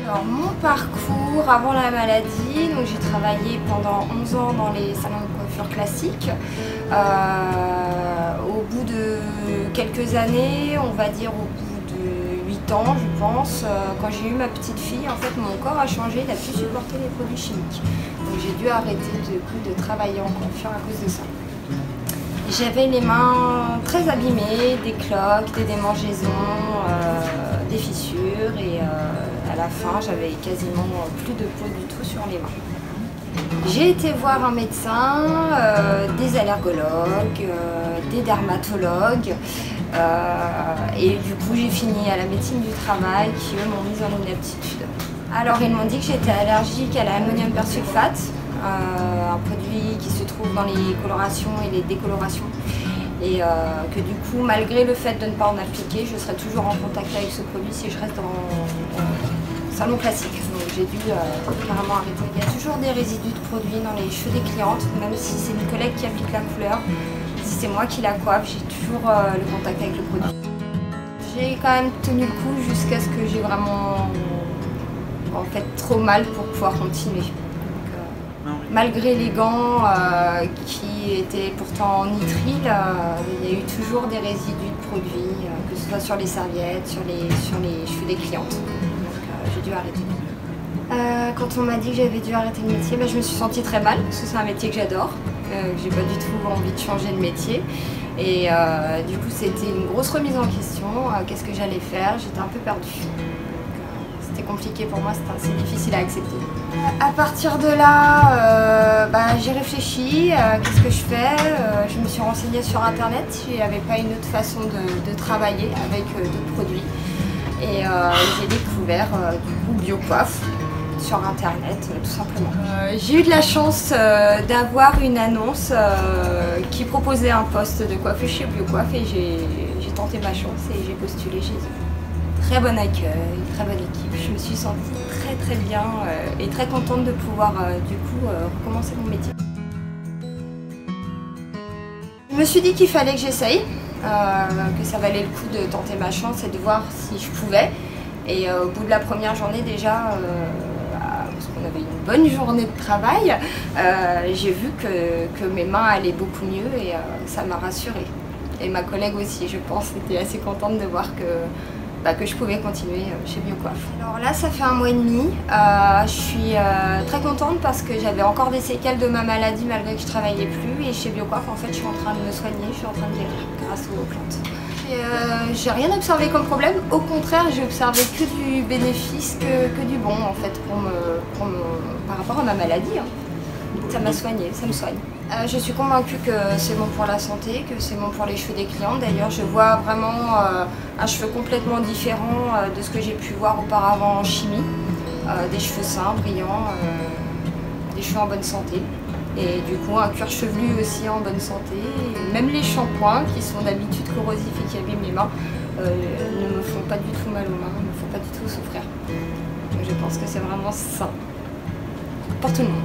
Alors mon parcours avant la maladie, donc j'ai travaillé pendant 11 ans dans les salons de coiffure classiques. Au bout de quelques années, on va dire au bout de 8 ans je pense, quand j'ai eu ma petite fille, en fait mon corps a changé, il n'a plus supporté les produits chimiques. Donc j'ai dû arrêter de travailler en coiffure à cause de ça. J'avais les mains très abîmées, des cloques, des démangeaisons, des fissures et à la fin j'avais quasiment plus de peau du tout sur les mains. J'ai été voir un médecin, des allergologues, des dermatologues et du coup j'ai fini à la médecine du travail qui eux m'ont mise en inaptitude. Alors ils m'ont dit que j'étais allergique à l'ammonium persulfate, un produit qui se trouve dans les colorations et les décolorations et que du coup malgré le fait de ne pas en appliquer, je serai toujours en contact avec ce produit si je reste dans le salon classique. Donc j'ai dû carrément arrêter. Il y a toujours des résidus de produits dans les cheveux des clientes, même si c'est une collègue qui applique la couleur, si c'est moi qui la coiffe, j'ai toujours le contact avec le produit. J'ai quand même tenu le coup jusqu'à ce que j'ai vraiment en fait trop mal pour pouvoir continuer. Malgré les gants qui étaient pourtant en nitrile, il y a eu toujours des résidus de produits, que ce soit sur les serviettes, sur les cheveux des clientes. Donc j'ai dû arrêter. Quand on m'a dit que j'avais dû arrêter le métier, je me suis sentie très mal, parce que c'est un métier que j'adore, que j'ai pas du tout envie de changer de métier. Et du coup c'était une grosse remise en question, qu'est-ce que j'allais faire, j'étais un peu perdue. C'était compliqué pour moi, c'était assez difficile à accepter. À partir de là, j'ai réfléchi, qu'est-ce que je fais, je me suis renseignée sur internet, il n'y avait pas une autre façon de travailler avec d'autres produits. Et j'ai découvert du coup BioCoiffe sur internet, tout simplement. J'ai eu de la chance d'avoir une annonce qui proposait un poste de coiffeuse chez BioCoiffe et j'ai tenté ma chance et j'ai postulé chez eux. Très bon accueil, très bonne équipe. Je me suis sentie très bien et très contente de pouvoir du coup recommencer mon métier. Je me suis dit qu'il fallait que j'essaye, que ça valait le coup de tenter ma chance et de voir si je pouvais. Et au bout de la première journée déjà, parce qu'on avait une bonne journée de travail, j'ai vu que mes mains allaient beaucoup mieux et ça m'a rassurée. Et ma collègue aussi, je pense, était assez contente de voir que je pouvais continuer chez BioCoiffe. Alors là, ça fait 1 mois et demi. Je suis très contente parce que j'avais encore des séquelles de ma maladie malgré que je ne travaillais plus. Et chez BioCoiffe, en fait, je suis en train de me soigner, je suis en train de guérir grâce aux plantes. J'ai rien observé comme problème. Au contraire, j'ai observé que du bénéfice, que du bon en fait par rapport à ma maladie. Ça m'a soignée, ça me soigne. Je suis convaincue que c'est bon pour la santé, que c'est bon pour les cheveux des clientes. D'ailleurs, je vois vraiment un cheveu complètement différent de ce que j'ai pu voir auparavant en chimie. Des cheveux sains, brillants, des cheveux en bonne santé. Et du coup, un cuir chevelu aussi en bonne santé. Et même les shampoings, qui sont d'habitude corrosifs et qui abîment les mains, ne me font pas du tout mal aux mains, ne me font pas du tout souffrir. Donc, je pense que c'est vraiment sain pour tout le monde.